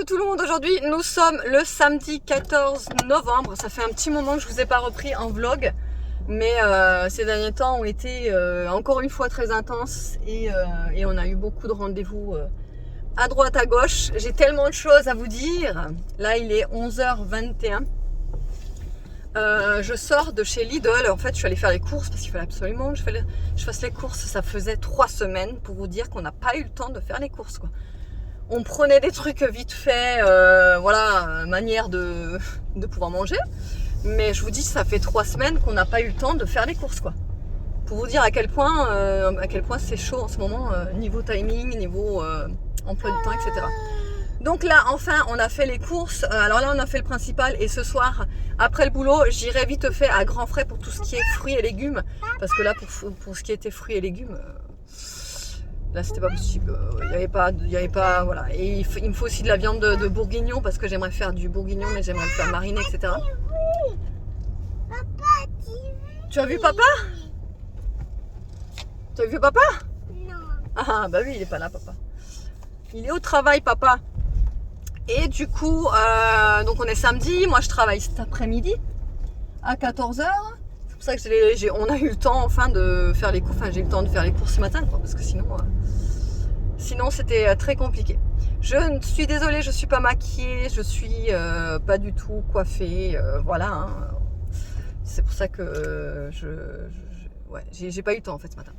tout le monde, aujourd'hui nous sommes le samedi 14 novembre. Ça fait un petit moment que je vous ai pas repris en vlog, mais ces derniers temps ont été encore une fois très intenses et on a eu beaucoup de rendez-vous à droite à gauche. J'ai tellement de choses à vous dire. Là il est 11h21. Je sors de chez Lidl. En fait je suis allée faire les courses parce qu'il fallait absolument que je fasse les courses. Ça faisait 3 semaines pour vous dire qu'on n'a pas eu le temps de faire les courses quoi. On prenait des trucs vite fait, voilà, manière de pouvoir manger. Mais je vous dis, ça fait 3 semaines qu'on n'a pas eu le temps de faire les courses, quoi. Pour vous dire à quel point c'est chaud en ce moment, niveau timing, niveau emploi du temps, etc. Donc là, enfin, on a fait les courses. Alors là, on a fait le principal. Et ce soir, après le boulot, j'irai vite fait à grands frais pour tout ce qui est fruits et légumes. Parce que là, pour ce qui était fruits et légumes... là c'était pas possible, il n'y avait pas, voilà. Et il me faut aussi de la viande de bourguignon parce que j'aimerais faire du bourguignon, mais j'aimerais le faire mariner, etc. Papa, Tu as vu papa? Tu as vu papa? non. Ah bah oui, il est pas là papa. Il est au travail papa. Et du coup, donc on est samedi, moi je travaille cet après-midi à 14h. C'est pour ça que on a eu le temps enfin de faire les courses, enfin j'ai eu le temps de faire les courses ce matin quoi, parce que sinon c'était très compliqué. Je suis désolée, je suis pas maquillée, je suis pas du tout coiffée, voilà. Hein. C'est pour ça que ouais, j'ai pas eu le temps en fait ce matin.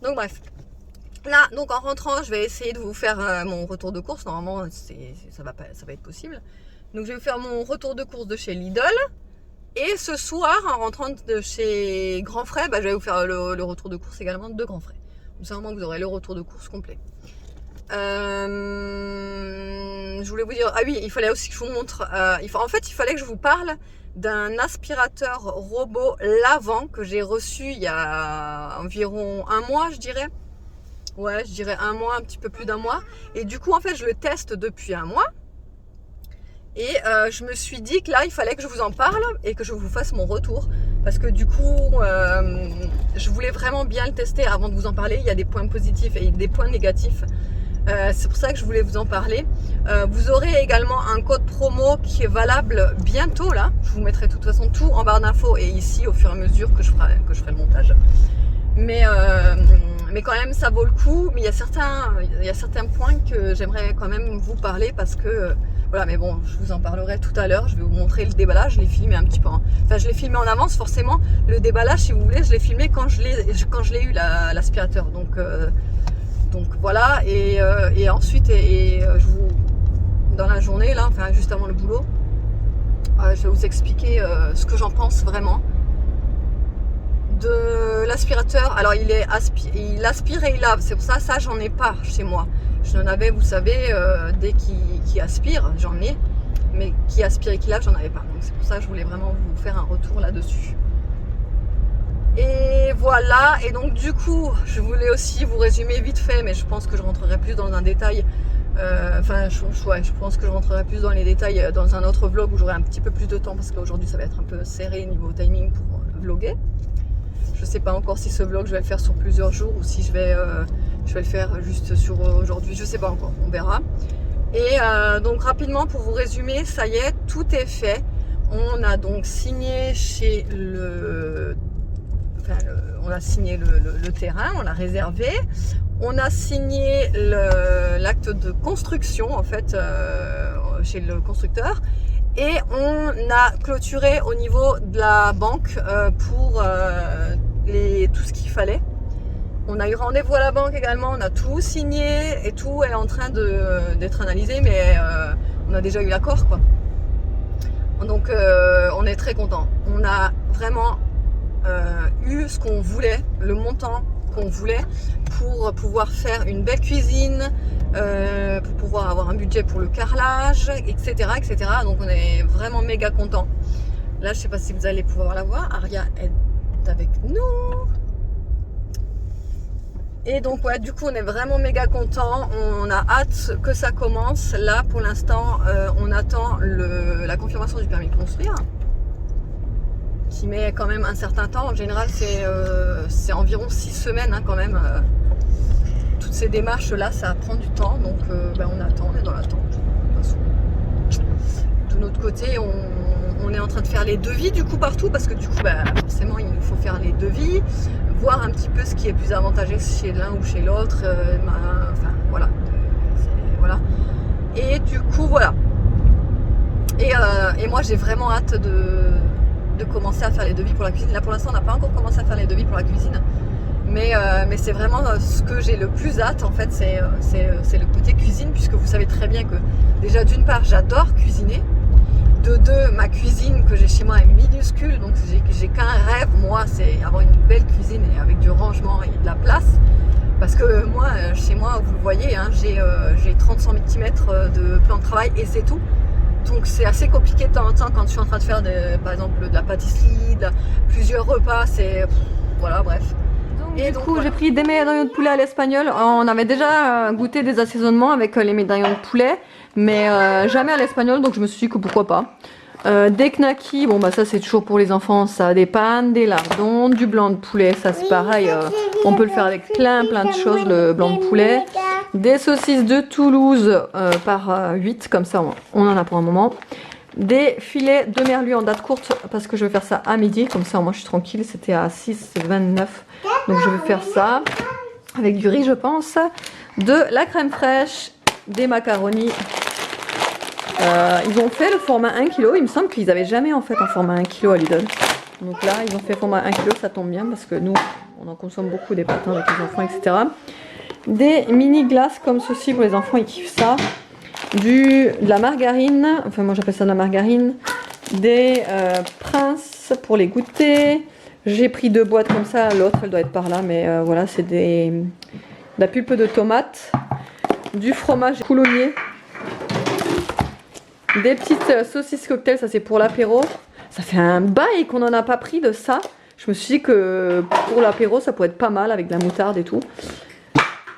Donc bref. Là, donc en rentrant, je vais essayer de vous faire mon retour de course. Normalement, ça va être possible. Donc je vais vous faire mon retour de course de chez Lidl. Et ce soir, en rentrant de chez Grand Frais, bah, je vais vous faire le retour de course également de Grand Frais. Comme ça, au moins, vous aurez le retour de course complet. Je voulais vous dire... Ah oui, il fallait aussi que je vous montre... en fait, il fallait que je vous parle d'un aspirateur robot lavant que j'ai reçu il y a environ 1 mois, je dirais. Ouais, je dirais 1 mois, un petit peu plus d'1 mois. Et du coup, en fait, je le teste depuis 1 mois. Et je me suis dit que là, il fallait que je vous en parle et que je vous fasse mon retour. Parce que du coup, je voulais vraiment bien le tester avant de vous en parler. Il y a des points positifs et des points négatifs. C'est pour ça que je voulais vous en parler. Vous aurez également un code promo qui est valable bientôt là. Je vous mettrai de toute façon tout en barre d'infos et ici au fur et à mesure que je ferai le montage. Mais quand même ça vaut le coup. Mais il y a certains points que j'aimerais quand même vous parler parce que... voilà, mais bon, je vous en parlerai tout à l'heure. Je vais vous montrer le déballage. Je l'ai filmé un petit peu. Enfin, je l'ai filmé en avance, forcément. Le déballage, si vous voulez, je l'ai filmé quand je l'ai eu, l'aspirateur. Donc voilà. Et ensuite, je vous, dans la journée, là, enfin, juste avant le boulot, je vais vous expliquer ce que j'en pense vraiment de l'aspirateur. Alors, il aspire et il lave. C'est pour ça, j'en ai pas chez moi. Je n'en avais, vous savez, dès qui aspire, j'en ai, mais qui aspire et qui lave, j'en avais pas. Donc c'est pour ça que je voulais vraiment vous faire un retour là-dessus. Et voilà, et donc du coup, je voulais aussi vous résumer vite fait, mais je pense que je rentrerai plus dans un détail. Je pense que je rentrerai plus dans les détails dans un autre vlog où j'aurai un petit peu plus de temps, parce qu'aujourd'hui ça va être un peu serré niveau timing pour vlogger. Je sais pas encore si ce vlog je vais le faire sur plusieurs jours ou si je vais le faire juste sur aujourd'hui, je sais pas encore, on verra. Et donc rapidement pour vous résumer, ça y est, tout est fait. On a donc signé chez on a signé le terrain, on l'a réservé. On a signé l'acte de construction en fait chez le constructeur. Et on a clôturé au niveau de la banque pour tout ce qu'il fallait. On a eu rendez-vous à la banque également, on a tout signé et tout est en train d'être analysé, mais on a déjà eu l'accord quoi. Donc on est très content. On a vraiment eu ce qu'on voulait, le montant qu'on voulait pour pouvoir faire une belle cuisine, pour pouvoir avoir un budget pour le carrelage, etc., etc. Donc on est vraiment méga content. Là, je sais pas si vous allez pouvoir la voir. Aria est avec nous. Et donc ouais, du coup on est vraiment méga content. On a hâte que ça commence. Là pour l'instant on attend la confirmation du permis de construire, qui met quand même un certain temps. En général c'est environ 6 semaines hein, quand même. Toutes ces démarches là ça prend du temps, donc on attend, on est dans l'attente. côté, on est en train de faire les devis du coup partout, parce que du coup, bah, forcément, il nous faut faire les devis, voir un petit peu ce qui est plus avantageux chez l'un ou chez l'autre. Enfin, voilà. Voilà. Et du coup, voilà. Et moi, j'ai vraiment hâte de commencer à faire les devis pour la cuisine. Là, pour l'instant, on n'a pas encore commencé à faire les devis pour la cuisine. Mais c'est vraiment ce que j'ai le plus hâte, en fait, c'est le côté cuisine, puisque vous savez très bien que, déjà, d'une part, j'adore cuisiner. De deux, ma cuisine que j'ai chez moi est minuscule, donc j'ai qu'un rêve, moi, c'est avoir une belle cuisine et avec du rangement et de la place. Parce que moi, chez moi, vous le voyez, hein, j'ai 30 cm de plan de travail et c'est tout. Donc c'est assez compliqué de temps en temps quand je suis en train de faire, par exemple, de la pâtisserie, plusieurs repas, voilà, bref. Et du coup, j'ai pris des médaillons de poulet à l'espagnol. On avait déjà goûté des assaisonnements avec les médaillons de poulet, mais jamais à l'espagnol, donc je me suis dit que pourquoi pas. Des knackis, bon bah ça c'est toujours pour les enfants, ça, des pannes, des lardons, du blanc de poulet, ça c'est pareil, on peut le faire avec plein de choses, le blanc de poulet. Des saucisses de Toulouse par 8, comme ça on en a pour un moment. Des filets de merlu en date courte, parce que je vais faire ça à midi, comme ça moi je suis tranquille, c'était à 6,29, donc je vais faire ça, avec du riz je pense, de la crème fraîche, des macaronis. Ils ont fait le format 1 kg, il me semble qu'ils n'avaient jamais en fait un format 1 kg à Lidl. Donc là ils ont fait format 1 kg, ça tombe bien parce que nous on en consomme beaucoup des pâtes avec les enfants, etc. Des mini glaces comme ceci pour les enfants, ils kiffent ça. De la margarine, enfin moi j'appelle ça de la margarine. Des Prince pour les goûter. J'ai pris 2 boîtes comme ça, l'autre elle doit être par là, mais voilà, c'est de la pulpe de tomate. Du fromage coulonnier. Des petites saucisses cocktail, ça c'est pour l'apéro. Ça fait un bail qu'on n'en a pas pris de ça. Je me suis dit que pour l'apéro ça pourrait être pas mal avec de la moutarde et tout.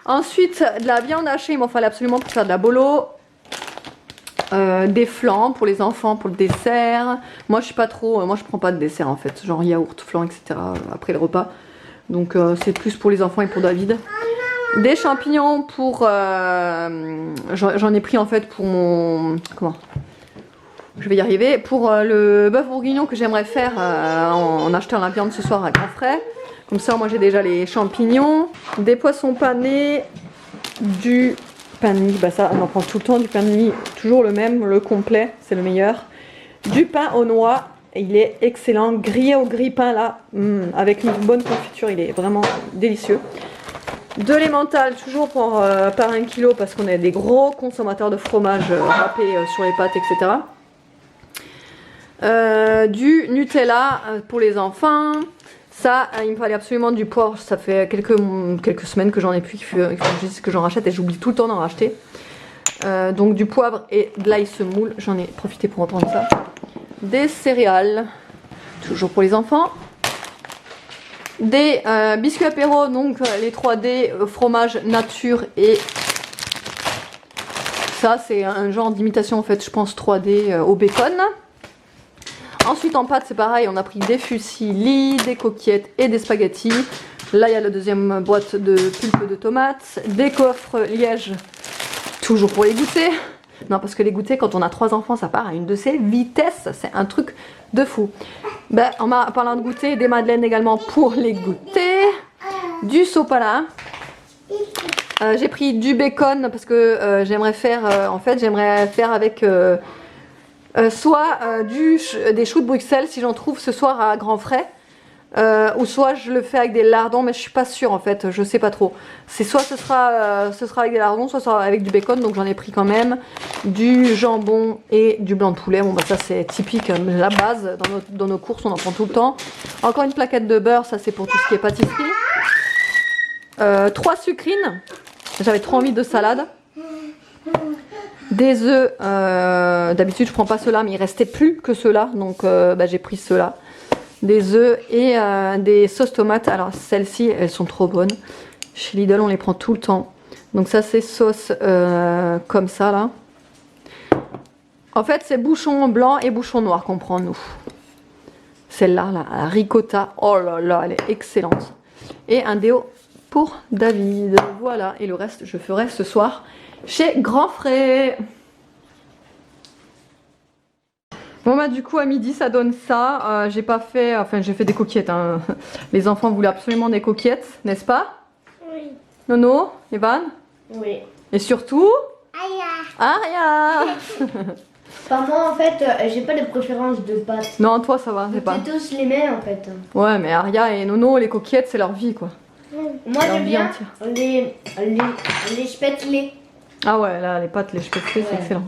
Ensuite de la viande hachée, il m'en fallait absolument pour faire de la bolo. Des flancs pour les enfants pour le dessert. Moi je suis pas trop, moi je prends pas de dessert en fait, genre yaourt, flan, etc. après le repas. Donc c'est plus pour les enfants et pour David. Des champignons pour... j'en ai pris en fait pour mon... Comment ? Je vais y arriver. Pour le bœuf bourguignon que j'aimerais faire en achetant la viande ce soir à grand frais. Comme ça moi j'ai déjà les champignons. Des poissons panés. Du pain de mie, bah ça on en prend tout le temps du pain de mie. Toujours le même, le complet, c'est le meilleur. Du pain aux noix. Il est excellent. Grillé au grille-pain là. Avec une bonne confiture, il est vraiment délicieux. De l'emmental, toujours par 1 kg parce qu'on est des gros consommateurs de fromage râpé sur les pâtes, etc. Du Nutella pour les enfants. Ça, il me fallait absolument du poivre. Ça fait quelques semaines que j'en ai plus. Il faut que j'en rachète et j'oublie tout le temps d'en racheter. Donc du poivre et de l'ail semoule. J'en ai profité pour en prendre ça. Des céréales, toujours pour les enfants. Des biscuits apéro, donc les 3D fromage nature et ça c'est un genre d'imitation en fait, je pense 3D au bacon. Ensuite en pâte c'est pareil, on a pris des fusilli, des coquillettes et des spaghettis. Là il y a la deuxième boîte de pulpe de tomates, des coffres liège, toujours pour les goûters. Non parce que les goûters quand on a 3 enfants ça part à une de ces vitesses, c'est un truc de fou. Ben, en parlant de goûter, des madeleines également pour les goûters. Du sopalin. J'ai pris du bacon parce que j'aimerais faire, en fait j'aimerais faire avec soit des choux de Bruxelles si j'en trouve ce soir à grands frais. Ou soit je le fais avec des lardons, mais je suis pas sûre en fait, je sais pas trop. C'est soit ce sera avec des lardons, soit ce sera avec du bacon, donc j'en ai pris quand même. Du jambon et du blanc de poulet, bon bah ça c'est typique, la base, dans nos courses on en prend tout le temps. Encore une plaquette de beurre, ça c'est pour tout ce qui est pâtisserie. 3 sucrines, j'avais trop envie de salade. Des œufs, d'habitude je prends pas ceux-là, mais il restait plus que ceux-là, donc bah, j'ai pris ceux-là. Des œufs et des sauces tomates. Alors celles-ci elles sont trop bonnes. Chez Lidl on les prend tout le temps. Donc ça c'est sauce comme ça là. En fait c'est bouchon blanc et bouchon noir qu'on prend nous. Celle-là, la ricotta, oh là là elle est excellente. Et un déo pour David. Voilà, et le reste je ferai ce soir chez Grand Frais. Bon bah du coup à midi ça donne ça. J'ai pas fait, enfin j'ai fait des coquillettes. Hein. Les enfants voulaient absolument des coquillettes, n'est-ce pas? Oui. Nono, Evan? Oui. Et surtout Aïe. Aria. Enfin, moi en fait, j'ai pas de préférence de pâtes. Non, toi ça va, c'est pas. C'est tous les mêmes en fait. Ouais, mais Aria et Nono, les coquillettes c'est leur vie quoi. Moi leur j'aime vie bien entière. les spätzle. Ah ouais, là les pâtes, les spätzle, Ouais. c'est excellent.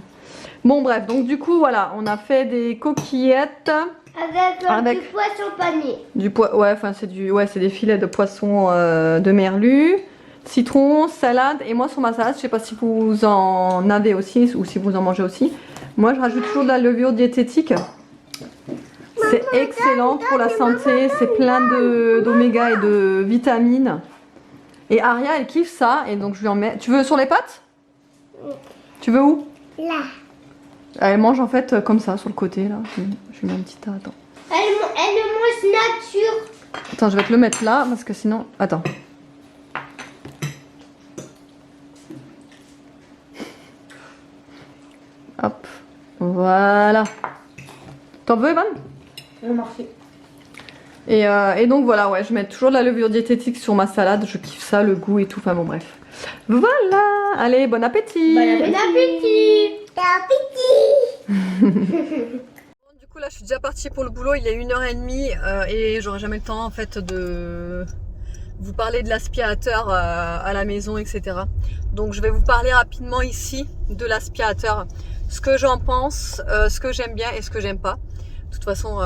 Bon bref, donc du coup voilà, on a fait des coquillettes. Avec du poisson pané. Ouais, enfin c'est des filets de poisson de merlu, citron, salade. Et moi sur ma salade, je sais pas si vous en avez aussi ou si vous en mangez aussi. Moi je rajoute toujours de la levure diététique. C'est excellent pour la santé, c'est plein d'oméga et de vitamines. Et Aria elle kiffe ça et donc je lui en mets. Tu veux sur les pâtes? Tu veux où? Là. Elle mange en fait comme ça sur le côté là. Je lui mets un petit tas. Attends. Elle mange nature. Attends, je vais te le mettre là parce que sinon. Attends. Hop. Voilà. T'en veux, Evan? Merci. Et donc voilà, ouais, je mets toujours de la levure diététique sur ma salade. Je kiffe ça, le goût et tout. Enfin bon, bref. Voilà. Allez, bon appétit. Bon appétit. Du coup là je suis déjà partie pour le boulot, il est 1h30 et j'aurai jamais le temps en fait de vous parler de l'aspirateur à la maison, etc. Donc je vais vous parler rapidement ici de l'aspirateur, ce que j'en pense, ce que j'aime bien et ce que j'aime pas. De toute façon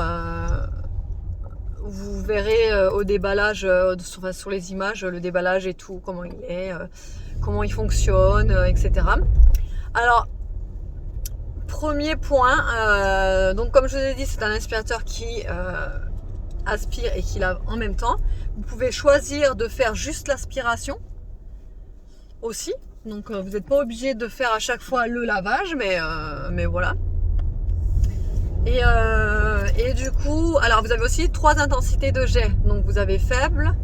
vous verrez au déballage, sur les images, le déballage et tout, comment il est, comment il fonctionne, etc. Alors premier point, donc comme je vous ai dit, c'est un aspirateur qui aspire et qui lave en même temps. Vous pouvez choisir de faire juste l'aspiration aussi. Donc vous n'êtes pas obligé de faire à chaque fois le lavage, mais voilà. Et du coup, alors vous avez aussi 3 intensités de jet. Donc vous avez faible,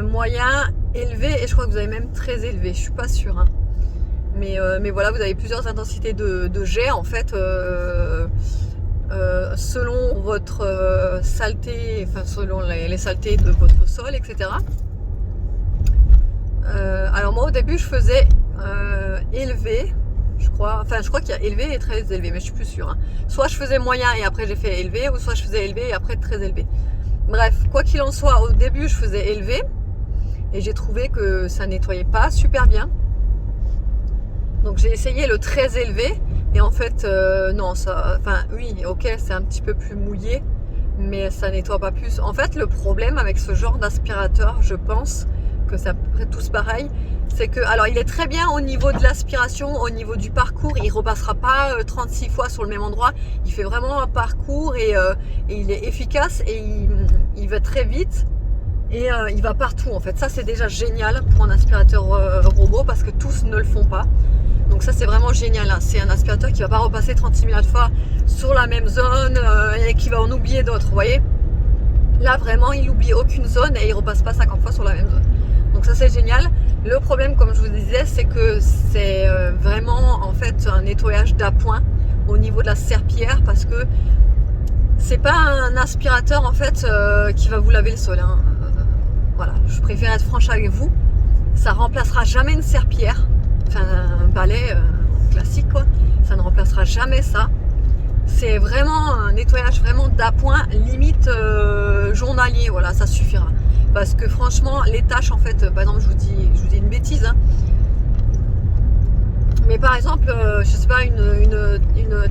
moyen, élevé et je crois que vous avez même très élevé. Je suis pas sûre. Hein. Mais voilà, vous avez plusieurs intensités de jet en fait selon votre saleté, enfin selon les saletés de votre sol, etc. Alors moi au début je faisais élevé, je crois qu'il y a élevé et très élevé, mais je suis plus sûre. Hein. Soit je faisais moyen et après j'ai fait élevé, ou soit je faisais élevé et après très élevé. Bref, quoi qu'il en soit, au début je faisais élevé et j'ai trouvé que ça nettoyait pas super bien. Donc j'ai essayé le très élevé et en fait non, ça, enfin oui, ok, c'est un petit peu plus mouillé, mais ça nettoie pas plus. En fait, le problème avec ce genre d'aspirateur, je pense que c'est à peu près tous pareil, c'est que, alors il est très bien au niveau de l'aspiration, au niveau du parcours, il repassera pas 36 fois sur le même endroit, il fait vraiment un parcours et il est efficace et il va très vite. Et il va partout en fait, ça c'est déjà génial pour un aspirateur robot parce que tous ne le font pas. Donc ça c'est vraiment génial, hein. C'est un aspirateur qui va pas repasser 36 000 fois sur la même zone et qui va en oublier d'autres, vous voyez. Là vraiment il oublie aucune zone et il repasse pas 50 fois sur la même zone. Donc ça c'est génial. Le problème comme je vous disais c'est que c'est vraiment en fait un nettoyage d'appoint au niveau de la serpillière parce que c'est pas un aspirateur en fait qui va vous laver le sol. Hein. Voilà, je préfère être franche avec vous. Ça remplacera jamais une serpillière. Enfin, un balai classique quoi. Ça ne remplacera jamais ça. C'est vraiment un nettoyage vraiment d'appoint, limite journalier. Voilà, ça suffira. Parce que franchement, les tâches en fait, par exemple, je vous dis une bêtise. Hein. Mais par exemple, je sais pas, une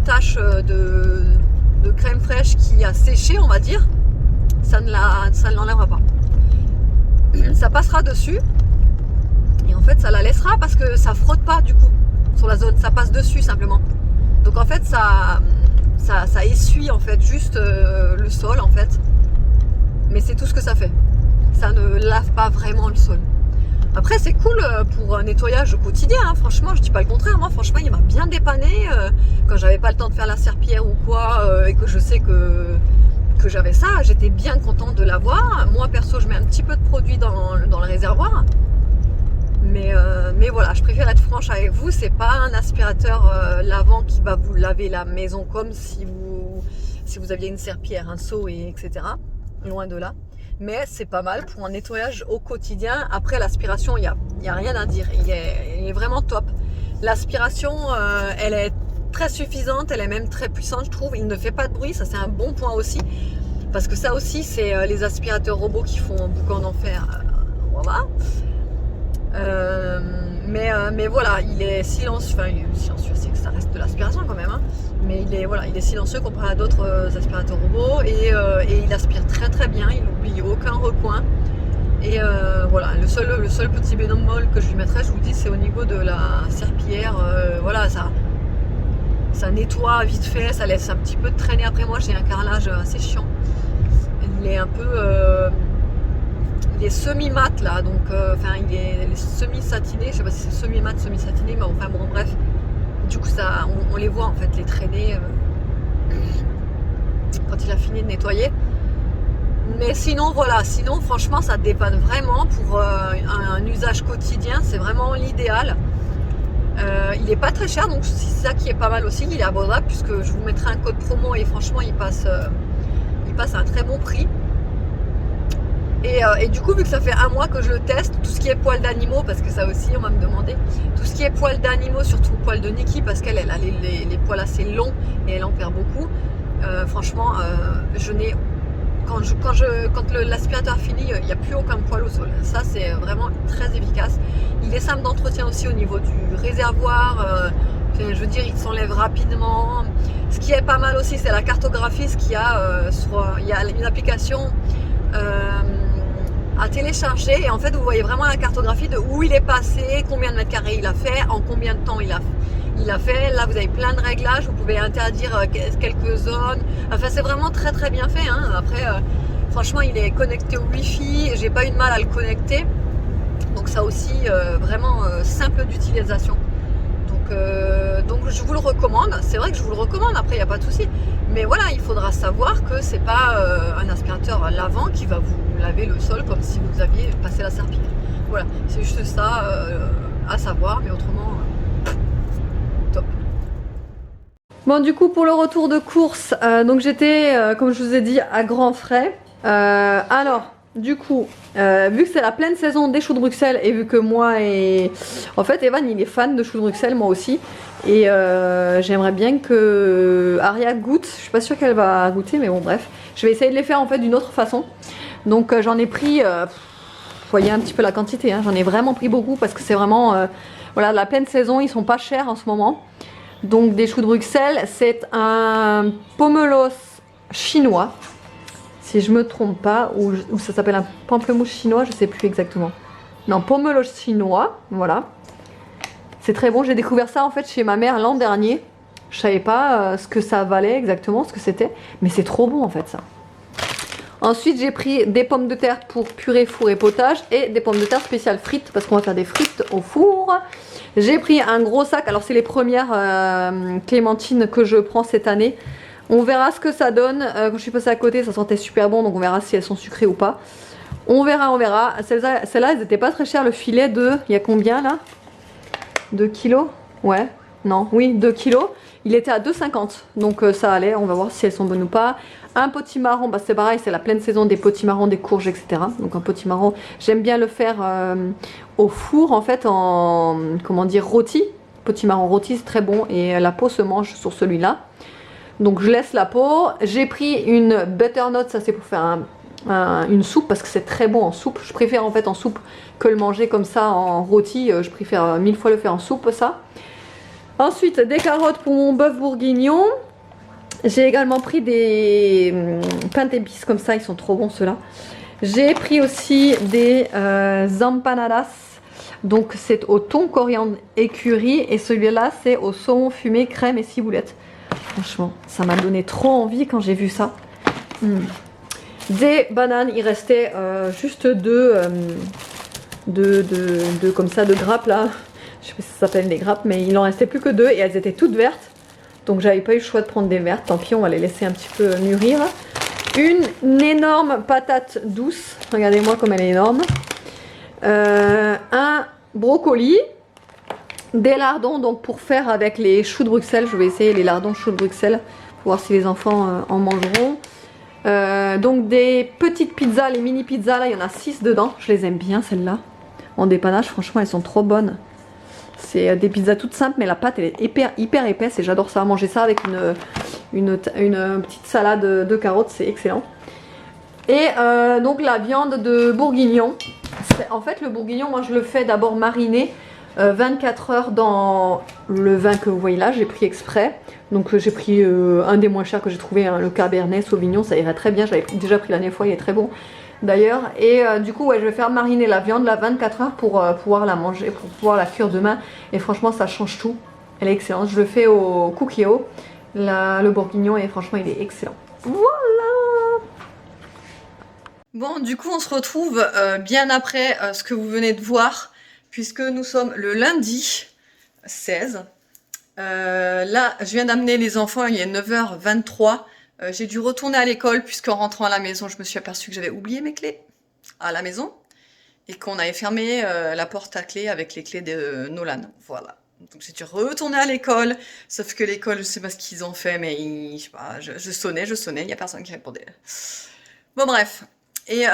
tâche de crème fraîche qui a séché, on va dire, ça ne l'enlèvera pas. Ça passera dessus et en fait ça la laissera parce que ça frotte pas du coup sur la zone, ça passe dessus simplement. Donc en fait ça essuie en fait juste le sol en fait, mais c'est tout ce que ça fait. Ça ne lave pas vraiment le sol. Après c'est cool pour un nettoyage quotidien, hein. Franchement je dis pas le contraire. Moi franchement il m'a bien dépanné quand j'avais pas le temps de faire la serpillière ou quoi et que je sais que j'avais ça, j'étais bien contente de l'avoir. Moi perso je mets un petit peu de produit dans le réservoir, Mais voilà, je préfère être franche avec vous, c'est pas un aspirateur lavant qui va vous laver la maison comme si vous aviez une serpillière, un seau, etc. Loin de là. Mais c'est pas mal pour un nettoyage au quotidien. Après l'aspiration, il y a rien à dire, il est vraiment top. L'aspiration, elle est très suffisante, elle est même très puissante, je trouve. Il ne fait pas de bruit, ça c'est un bon point aussi. Parce que ça aussi, c'est les aspirateurs robots qui font un boucan d'enfer. Voilà. Mais voilà, il est silencieux, enfin il est silencieux, c'est que ça reste de l'aspiration quand même, hein. Mais il est silencieux comparé à d'autres aspirateurs robots et il aspire très très bien, il n'oublie aucun recoin. Et voilà, le seul petit bémol que je lui mettrais, je vous dis, c'est au niveau de la serpillière. Voilà, ça nettoie vite fait, ça laisse un petit peu de traîner. Après, moi j'ai un carrelage assez chiant, il est un peu il est semi-mat là, donc enfin il est semi-satiné, je sais pas si c'est semi-mat, semi-satiné, mais enfin bon bref, du coup ça, on les voit en fait, les traînées quand il a fini de nettoyer. Mais sinon voilà, sinon franchement ça dépanne vraiment pour un usage quotidien, c'est vraiment l'idéal. Il n'est pas très cher, donc c'est ça qui est pas mal aussi, il est abordable puisque je vous mettrai un code promo et franchement il passe à un très bon prix. Et du coup, vu que ça fait un mois que je le teste, tout ce qui est poils d'animaux, parce que ça aussi on va me demander, tout ce qui est poils d'animaux, surtout poils de Nikki, parce qu'elle a les poils assez longs et elle en perd beaucoup. Franchement, je n'ai quand l'aspirateur finit, il n'y a plus aucun poil au sol. Ça c'est vraiment très efficace. Il est simple d'entretien aussi au niveau du réservoir. Je veux dire, il s'enlève rapidement. Ce qui est pas mal aussi, c'est la cartographie. Il y a une application à télécharger et en fait vous voyez vraiment la cartographie de où il est passé, combien de mètres carrés il a fait, en combien de temps il a fait. Là vous avez plein de réglages, vous pouvez interdire quelques zones, enfin c'est vraiment très très bien fait, hein. Après franchement il est connecté au wifi, j'ai pas eu de mal à le connecter, donc ça aussi vraiment simple d'utilisation. Donc je vous le recommande, c'est vrai que je vous le recommande, après il n'y a pas de souci, mais voilà, il faudra savoir que c'est pas un aspirateur lavant qui va vous laver le sol comme si vous aviez passé la serpillière. Voilà, c'est juste ça à savoir, mais autrement top. Bon, du coup pour le retour de course, donc j'étais comme je vous ai dit à grands frais. Alors du coup, vu que c'est la pleine saison des choux de Bruxelles et vu que moi et... En fait, Evan, il est fan de choux de Bruxelles, moi aussi. Et j'aimerais bien que Aria goûte. Je suis pas sûre qu'elle va goûter, mais bon, bref. Je vais essayer de les faire en fait d'une autre façon. Donc j'en ai pris... vous voyez un petit peu la quantité, hein, j'en ai vraiment pris beaucoup parce que c'est vraiment... voilà, la pleine saison, ils sont pas chers en ce moment. Donc des choux de Bruxelles, c'est un pomelos chinois. Si je me trompe pas, ou ça s'appelle un pamplemousse chinois, je sais plus exactement. Non, pomelos chinois, voilà. C'est très bon, j'ai découvert ça en fait chez ma mère l'an dernier. Je savais pas ce que ça valait exactement, ce que c'était, mais c'est trop bon en fait ça. Ensuite j'ai pris des pommes de terre pour purée, four et potage et des pommes de terre spéciales frites parce qu'on va faire des frites au four. J'ai pris un gros sac, alors c'est les premières clémentines que je prends cette année. On verra ce que ça donne. Quand je suis passée à côté, ça sentait super bon, donc on verra si elles sont sucrées ou pas. On verra, on verra. Celles-là, elles n'étaient pas très chères. Le filet de... Il y a combien là? 2 kilos? Ouais. Non, oui, 2 kilos. Il était à 2,50. Donc ça allait. On va voir si elles sont bonnes ou pas. Un potimarron, bah, c'est pareil, c'est la pleine saison des potimarrons, des courges, etc. Donc un potimarron, j'aime bien le faire au four, en fait, en... Comment dire, rôti. Potimarron rôti, c'est très bon. Et la peau se mange sur celui-là. Donc je laisse la peau. J'ai pris une butternut, ça c'est pour faire une soupe parce que c'est très bon en soupe. Je préfère en fait en soupe que le manger comme ça en rôti. Je préfère 1000 fois le faire en soupe ça. Ensuite des carottes pour mon bœuf bourguignon. J'ai également pris des pains d'épices comme ça, ils sont trop bons ceux-là. J'ai pris aussi des empanadas. Donc c'est au thon, coriandre et curry. Et celui-là c'est au saumon fumé, crème et ciboulette. Franchement, ça m'a donné trop envie quand j'ai vu ça. Des bananes, il restait juste deux comme ça, de grappes là. Je sais pas si ça s'appelle des grappes, mais il en restait plus que 2 et elles étaient toutes vertes. Donc j'avais pas eu le choix de prendre des vertes. Tant pis, on va les laisser un petit peu mûrir. Une énorme patate douce. Regardez-moi comme elle est énorme. Un brocoli, des lardons donc pour faire avec les choux de Bruxelles. Je vais essayer les lardons choux de Bruxelles pour voir si les enfants en mangeront. Donc des petites pizzas, les mini pizzas là, il y en a 6 dedans. Je les aime bien celles-là. En dépannage, franchement, elles sont trop bonnes. C'est des pizzas toutes simples, mais la pâte elle est hyper épaisse et j'adore ça. Manger ça avec une petite salade de carottes, c'est excellent. Et donc la viande de bourguignon. En fait, le bourguignon, moi je le fais d'abord mariner 24 heures dans le vin que vous voyez là. J'ai pris exprès. Donc j'ai pris un des moins chers que j'ai trouvé, hein, le Cabernet Sauvignon. Ça irait très bien. J'avais déjà pris l'année fois, il est très bon. D'ailleurs, et du coup ouais, je vais faire mariner la viande là 24 heures pour pouvoir la manger, pour pouvoir la cuire demain, et franchement ça change tout, elle est excellente. Je le fais au Cookéo, le bourguignon, et franchement il est excellent. Voilà. Bon, du coup on se retrouve bien après ce que vous venez de voir, puisque nous sommes le lundi 16. Là je viens d'amener les enfants, il est 9h23. J'ai dû retourner à l'école puisqu'en rentrant à la maison, je me suis aperçue que j'avais oublié mes clés à la maison et qu'on avait fermé la porte à clé avec les clés de Nolan. Voilà. Donc j'ai dû retourner à l'école, sauf que l'école, je sais pas ce qu'ils ont fait, mais je sais pas, je sonnais, il n'y a personne qui répondait. Bon bref. Et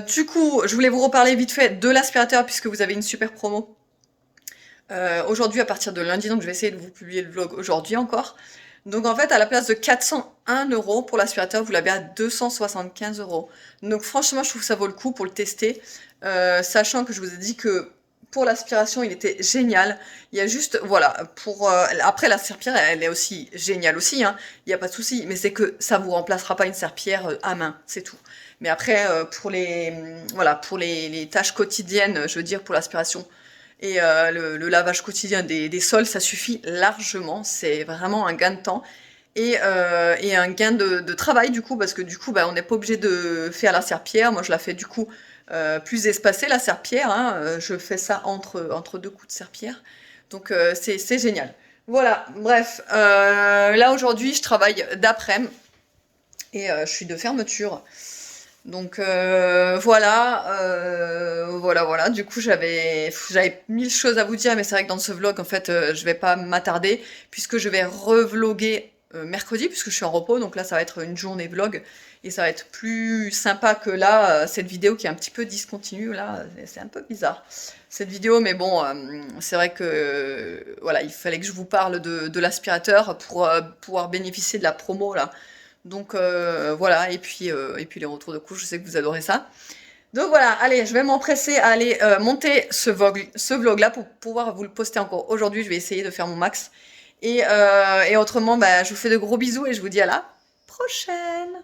du coup, je voulais vous reparler vite fait de l'aspirateur puisque vous avez une super promo. Aujourd'hui à partir de lundi, donc je vais essayer de vous publier le vlog aujourd'hui encore. Donc en fait, à la place de 401 € pour l'aspirateur, vous l'avez à 275 €. Donc franchement, je trouve que ça vaut le coup pour le tester. Sachant que je vous ai dit que pour l'aspiration, il était génial. Il y a juste, voilà, après la serpillière, elle est aussi géniale aussi, hein. Il n'y a pas de souci. Mais c'est que ça vous remplacera pas une serpillière à main, c'est tout. Mais après, voilà, pour les tâches quotidiennes, je veux dire, pour l'aspiration, et le lavage quotidien des sols, ça suffit largement. C'est vraiment un gain de temps et un gain de travail du coup, parce que du coup bah, on n'est pas obligé de faire la serpillière. Moi je la fais du coup plus espacée, la serpillière, hein. Je fais ça entre deux coups de serpillière, donc c'est génial. Voilà, bref, là aujourd'hui je travaille d'après-midi et je suis de fermeture. Donc voilà. Du coup, j'avais 1000 choses à vous dire, mais c'est vrai que dans ce vlog, en fait, je vais pas m'attarder puisque je vais revloguer mercredi puisque je suis en repos. Donc là, ça va être une journée vlog et ça va être plus sympa que là, cette vidéo qui est un petit peu discontinue. Là, c'est un peu bizarre cette vidéo, mais bon, c'est vrai que voilà, il fallait que je vous parle de l'aspirateur pour pouvoir bénéficier de la promo là. Donc voilà, et puis les retours de couche, je sais que vous adorez ça. Donc voilà, allez, je vais m'empresser à aller monter ce vlog là pour pouvoir vous le poster encore aujourd'hui. Je vais essayer de faire mon max. Et autrement, bah, je vous fais de gros bisous et je vous dis à la prochaine.